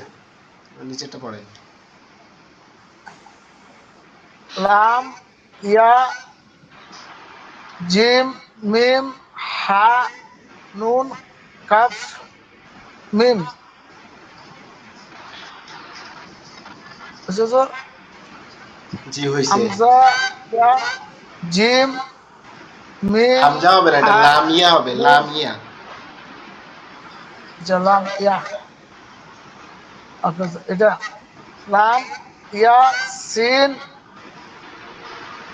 নিচেরটা পড়েন। লাম ইয়া জিম মিম হা নুন কাফ মিম। বুঝছো তো? জি হয়েছে। হামজা ইয়া জিম মিম হামজা হবে না, এটা হা লামিয়া হবে, নুন লামিয়া। জালাম ইয়া। আপনার এটা লাম ইয়া সিন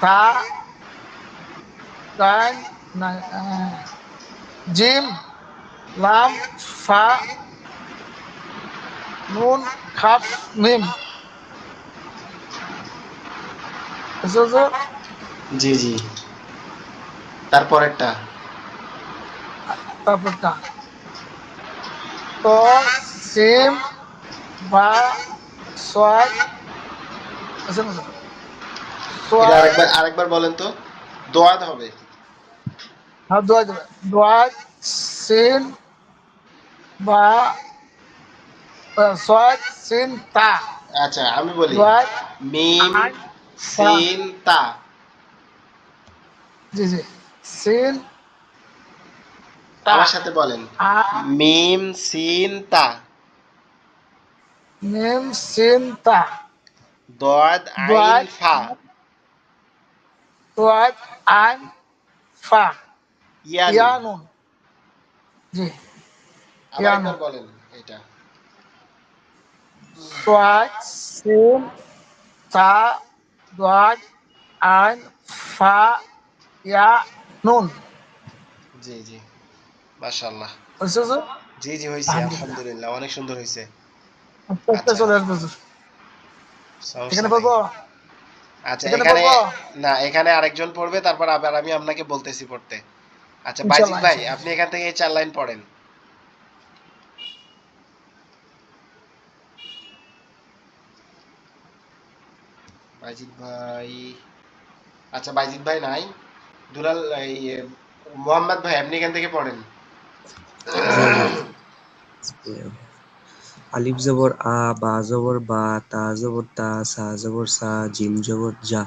তা গান না জিম লাম ফা নুন খাফ মিম। বুঝছো তো? জি জি, তারপরেরটা। তারপরটা তো সিম বা সোয়াদ আছে না এটা সোয়াদ। আরেকবার আরেকবার বলেন তো। দোয়াদ হবে। হ্যাঁ দোয়াদ দোয়াদ সিন বা সোয়াদ সিন তা আচ্ছা আমি বলি, দোয়াদ মিম আন ফা। সিন তা। জি জি সিন তা আমার সাথে বলেন, আ মিম সিন তা। মিম সিন তা দোয়াদ আইন দোয়াদ ফা। দোয়াদ আন ফা ইয়ানুন। ইয়ানুন। জি আবার একবার ইয়ানুন বলেন এটা। সোয়াদ সিন তা দোয়াদ আন ফা ইয়া নুন। জি জি, মাশাআল্লাহ। বুঝছো তো? জি জি হয়েছে, আলহামদুলিল্লাহ। আলহামদুলিল্লাহ, অনেক সুন্দর হয়েছে। আস্তে আস্তে আচ্ছা, চলে আসবে। সমস্যা এখানে নাই। পড়বো আচ্ছা এখানে এখানে, পড়বো না এখানে আরেকজন পড়বে, তারপর আবার আমি আপনাকে বলতেছি পড়তে। আচ্ছা বাইজিদ ইনশাল্লাহ ভাই, ইনশাল্লাহ। আপনি এখান থেকে এই 4 লাইন পড়েন। বাইজিদ ভাই, আচ্ছা বাইজিদ ভাই নাই, দুলাল এই মোহাম্মদ ভাই, আপনি এখান থেকে পড়েন। জি আমি আলিফ জবর আ, বা জবর বা, তা জবর তা, সা জবর সা, জিম জবর জা,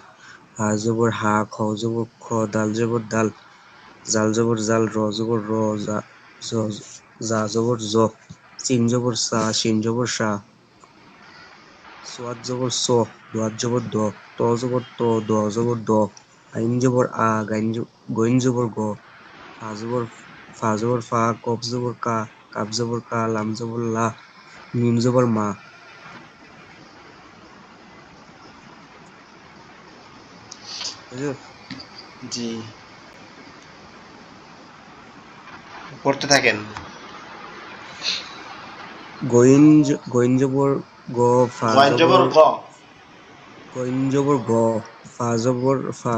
হা জবর হা, খ জবর খ, দাল জবর দাল, জাল জবর জাল, র জবর র, জা জবর জ, চিন জবর সা, শিন জবর সা, সোয়াদ জবর স, দোয়াত জবর দ, ত জবর ত, দ জবর দ, আইন জবর আ, গইন জবর গ, ফা জবর ফা, কফ জবর কা, কাপ জবর কা, লাম জবর লা, মিম জবর মা। বুঝছো? জি, পড়তে থাকেন। গইন জবর গ, ফা গয়েন জবর জবর গ। গইন জবর গ, ফা জবর ফা,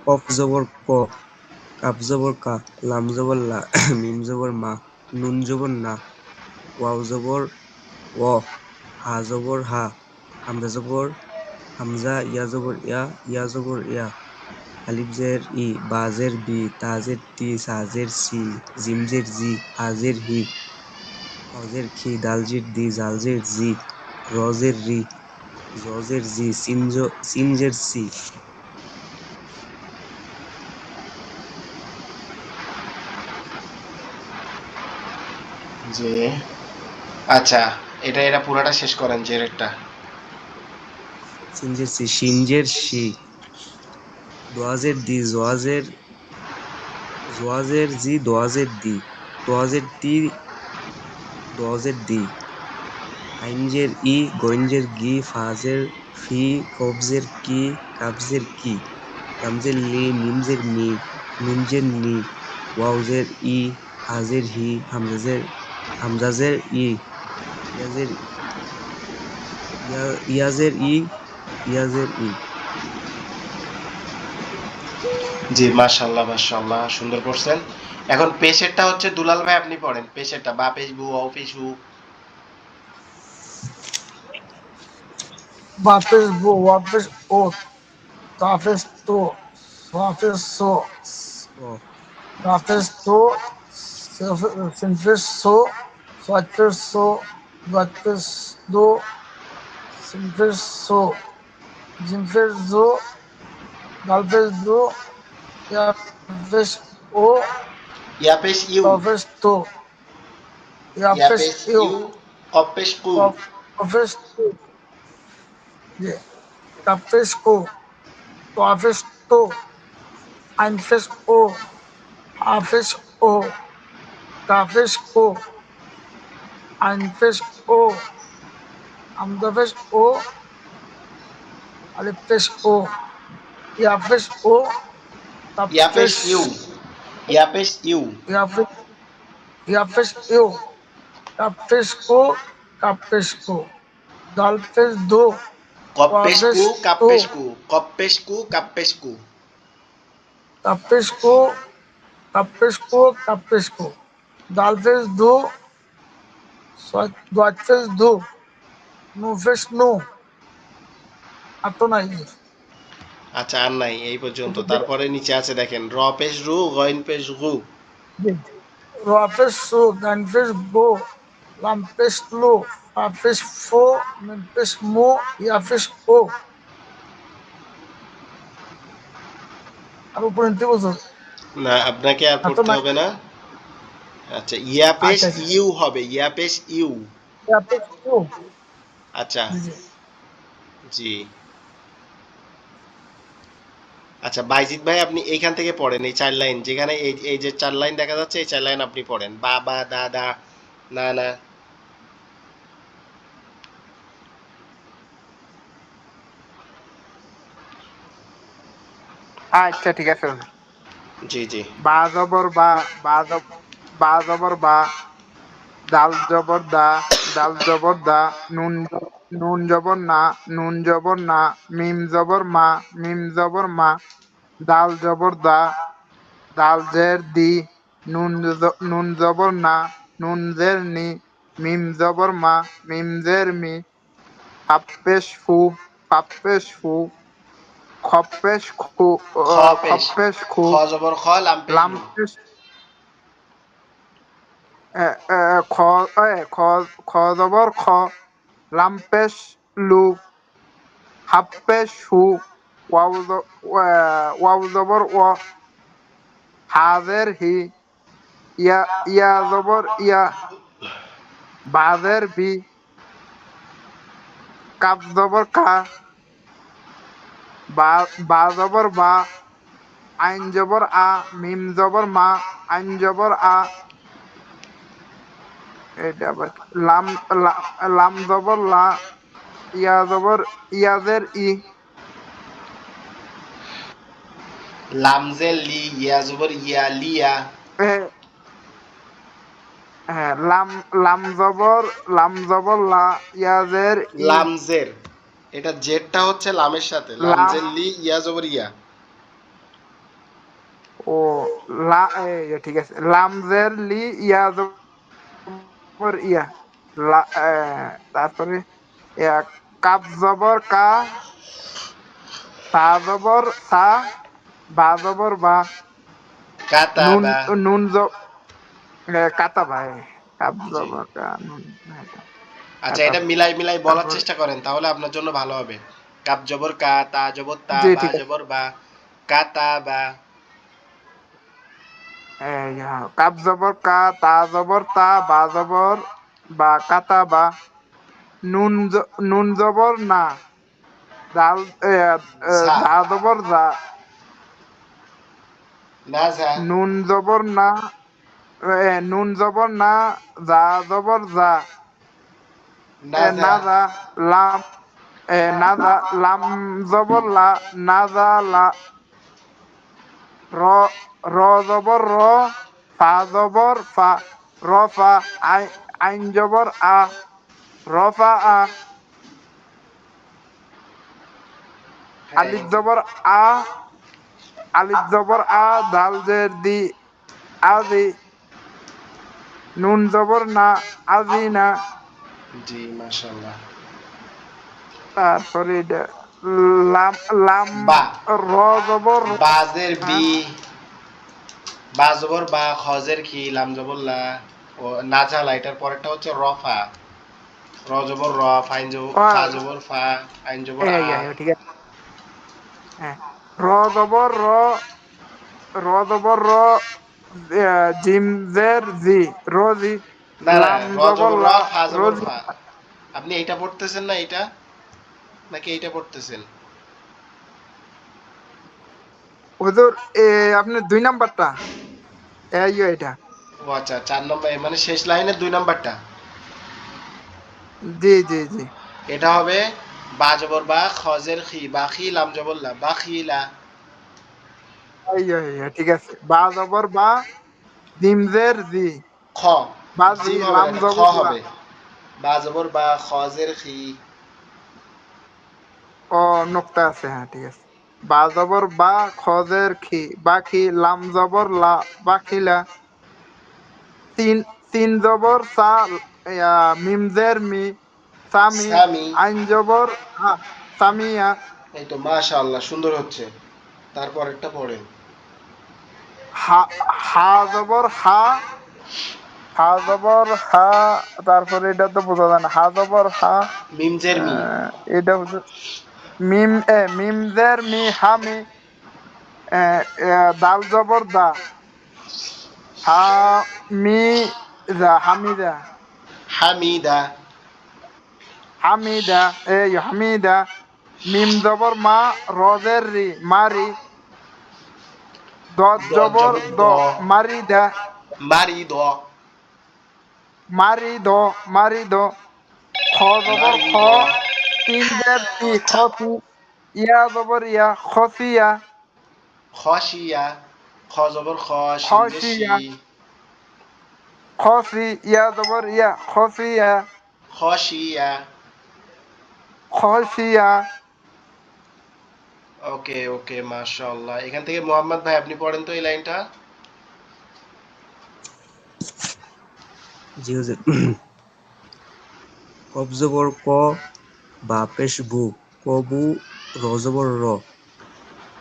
কফ জবর ক, কাপ জবর কা, লাম জবর লা, মিম জবর মা, নুন জবর না, ওয়াও জবর ও, হা জবর হা, হামজা জবর হামজা, ইয়া জবর ইয়া, ইয়া জবর ইয়া, আলিফ জের ই, বা জের বি, তা জের তি, সা জের সি, জিম জের জি, হা জের হি, খ জের খি, দাল জের দি, জাল জের জি, র জের রি, জ জের জি, সিন জের সি। জি, আচ্ছা, এটা এটা পুরাটা শেষ করেন জেরেরটা। সিন জের সি, শিন জের শি, দোয়া জের দি, জোয়া জের জি, দোয়া জের দি, তোয়া জের তি, দোয়া জের দি, আইন জের ই, গইন জের গি, ফা জের ফি, কবজের কি, কাবজের কি, লামজের লি, মিমজের মি, নুনজের নি, ওয়াউজের ই, হাজের হি, হামজাজের হামজাজের ই, ইয়াজের ইয়াজের ই, ইয়াজের ই। জি, মাশাআল্লাহ মাশাআল্লাহ, সুন্দর করছেন। এখন পেশেরটা হচ্ছে দুলাল ভাই, আপনি পড়েন পেশেরটা। বা পেশ বু, অ পেশ উ। বাপেস বো, ওয়াপেস ও, তাফেস তো, সোয়াফেস সো, স, রাফেস তো, সিনফেস সো, সোয়াফেস সো, দোয়াফেস দো, সিনফেস সো, জিনফেস জো, দালফেস দো, ইয়াফেস ও, ইয়া পেশ ইউ, তফেস তো, ইয়া ইয়াফেস পেশ ইউ, ইউ, কফ পেশ কু। তফেস তো, যে, তাফেস কো, তোয়াফেস তো, আইনফেস ও, হাফেস ও, কাফেস ও, আইনফেস ও, আমদাফেস ও, আলিফেস ও, ইয়াফেস ও, ইয়া পেশ তাফেস ইউ, ইয়া পেশ ইউ, ইয়াফেস ইয়াফেস ইউ, কাফেস ও, কাফেস ও, দালফেস দো, কফ পেশ ওয়াফেস কু, কাপ তো, পেশ কু, কফ পেশ কু, কাপ পেশ কু। কাফেস কো, কাফেস কো, কাফেস কো, দালফেস দো, দোয়াফেস দো, নুফেস নো, আর তো নাই। আচ্ছা, আর নাই এই পর্যন্ত। তারপরে নিচে আছে দেখেন, র পেশ রু, গইন পেশ গু। Roapes su, ganpes bo, lampes lu, apes fo, mempes mo, yapes o. আর উপরে নিতে বলছো? না, আপনাকে আর আর তো পড়তে নাই। হবে না। আচ্ছা, ইয়া পেশ আচ্ছা আচ্ছা, ইউ হবে, ইয়া পেশ ইউ। yapes o। আচ্ছা, জি জি। জি। আচ্ছা, বাইজিৎ ভাই, আপনি এইখান থেকে পড়েন এই ৪ লাইন, যেখানে এই এই যে ৪ লাইন দেখা যাচ্ছে, এই ৪ লাইন আপনি পড়েন। বাবা, দাদা, নানা। আচ্ছা ঠিক আছে। জি, জি। বা জবর বা, বা জবর বা, দাল জবর দা, দাল জবর দা, নুন জবর না, নুন জবর না, মিম জবর মা, মিম জবর মা, দাল জবর দা, দাল জের দি, নুন জবর না, নুন জের নি, মিম জবর মা, মিম জের মি, ফাপ্পেশ ফু, ফাপ্পেশ ফু, খপ্পেশ খু, খ পেশ, খপ্পেশ খু, খ জবর খ, লাম পেশ লু। লাম্পেশ খ খ খ জবর খ, লাম্পেশ লু, হাপ্পেশ হু, ওয়াও জবর ও, হাজের হি, ইয়া ইয়া জবর ইয়া, বাজের বি, কাপ জবর কা, বা জবর বা, আইন জবর আ, মিম জবর মা, আইন জবর আ, এটা আবার কি? লাম জবর লা, ইয়া জবর ইয়াজের ই, লাম জের লি, ইয়া জবর ইয়া, লিয়া। এ, হ্যাঁ লাম জবর লা, ইয়াজের ই, লাম জের, এটা জেরটা হচ্ছে লামের সাথে। লাম লাম জের লি, ইয়া জবর ইয়া। ও ঠিক আছে, লামজের লি ইয়া জবর ইয়া, তারপরে ইয়া, কাপ জবর কা, সা জবর সা, বা জবর বা, নুন কাতাবা। নুন কাতা ভাই, কাপ জি। জবর কা নুন, এটা আচ্ছা, কাতা এটা ভাই। মিলাই মিলাই বলার তারপরে চেষ্টা করেন, তাহলে আপনার জন্য ভালো হবে। কাপ জবর কা, তা জবর তা, জি বা ঠিক আছে, জবর বা, কাতাবা। কাপ জবর কা, তা জবর তা, বা জবর বা, কাতা বা, নুন জবর না, জাল ঝা, জা জবর জা, না ঝা, নুন জবর না, নুন জবর না, জা জবর জা, না ঝা, না জা, লাম না জা, লাম জবর লা, না জা লা, র র জবর র, ফা জবর ফা, রফা আইন জবর আ রফা আ হ্যাঁ আলিফ জবর আ আলিফ জবর আ দাল জের দি আজি নুন জবর না আজিনা জি মাশাআল্লাহ। তারপরে এটা লাম লাম বা র জবর বাজের হ্যাঁ বি, বা জবর বা, খজের খি, লাম জবর লা, ও নাজালা, এটার পরেরটা হচ্ছে রফা, র জবর র, ফাইন জবর ফা জবর ফা, আইন জবর আ। ঠিক আছে হ্যাঁ র জবর র জবর জিম জের জি রোজি না না, লাম র জবর জবর র, লা ফা জবর রোজি ফা। আপনি এইটা পড়তেছেন না, এইটা নাকি এইটা পড়তেছেন? হুজুর আপনি 2 নাম্বারটা এটা ও আচ্ছা, 4 নম্বর মানে শেষ লাইনের 2 নম্বরটা। জি জি জি এটা হবে বা জবর বা, খজের খি, বাখি, লাম জবর লা, বাখিলা। ঠিক আছে বা জবর বা জিম জের জি খ, বাজি জিম হবে না, লাম এটা খ জবর লা হবে। বা জবর বা, খজের খি। ও নোক্তা আছে হ্যাঁ ঠিক আছে বা জবর বা খজের খি বাখি লাম জবর লা বাখিলা তিন তিন জবর সা মিম জের মি সামি সামি। আইন জবর আ সামিয়া এই তো মাশাআল্লাহ, সুন্দর হচ্ছে। তারপরেরটা পড়েন। হা হা জবর হা হা জবর হা তারপরে এটা তো বোঝা যায় না হা জবর হা মিমজের মি। এটা হচ্ছে মিম জের মি হামি দাল জবর দা হা মি দা হামিদা হামিদা। হামিদা হামিদা মিম জবর মা রজের রি মারি দত দ জবর জবর দ দ, মারিদা মারি দ, মারি দ খ জবর খ মারি দ, তিন জের তি খতি ইয়া জবর ইয়া খসিয়া খসিয়া, খ জবর খ, শিন বেশি, খসিয়া খসি ইয়া জবর ইয়া খসিয়া খসিয়া। খসিয়া ওকে ওকে, মাশাআল্লাহ। এখান থেকে মোহাম্মদ ভাই আপনি পড়েন তো এই লাইনটা। জি হুজুর। কফ জবর ক, বা পেশ বু, কবু, র জবর র,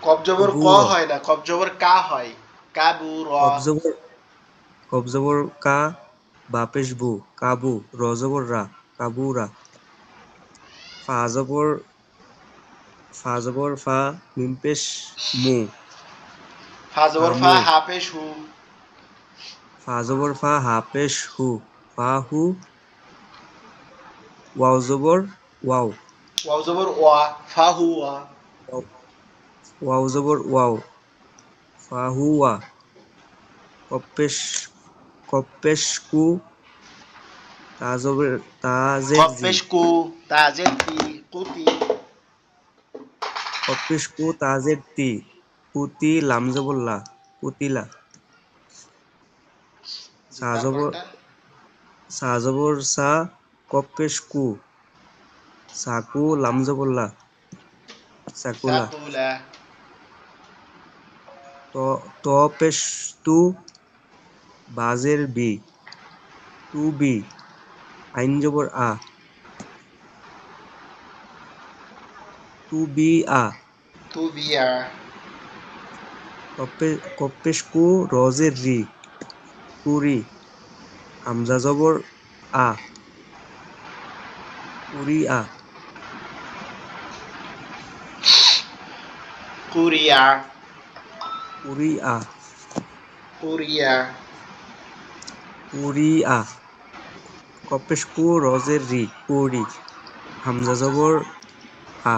কব জবর ক কবুর। হয় না, কব জবর কা হয়। কাবু র। কফ জবর কফ জবর কা, বা পেশ বু, কাবু, র জবর রা, কাবুরা। ফা জবর ফা, মিম পেশ মু, ফা জবর ফা, ফামু। হা পেশ হু। ফা জবর ফা, হা পেশ হু, ফাহু। ওয়াও জবর ওয়াও, ওয়াও জবর ওয়া, ফা হু ওয়া। ওয়াও জবর ওয়াও, ফাহুয়া। কপেশ কপেশ কু, তা জবর তা জের কফ জি, পেশ কু, তা জের তি, কুতি। কপেশ কু তা জের তি, কুতি, লাম জবর লা, কুতিলা। জি, সা জবর তারপরটা। সা, কপেশ কু, সাকু, লাম জবর লা, সাকুলা। সাকুলা। ত ত পেশ তু, বাজের বি, টু বি, আইন জবর আ, টু বি আ। তু বিয়া। কপেশ কু, রজের রি, কুরি, হামজা জবর আ, কুরিআ। কুরিয়া। কুরিআ। কুরিয়া। কুরিআ। কপেশ কু, রজের রি, কুরি, হামজা জবর আ,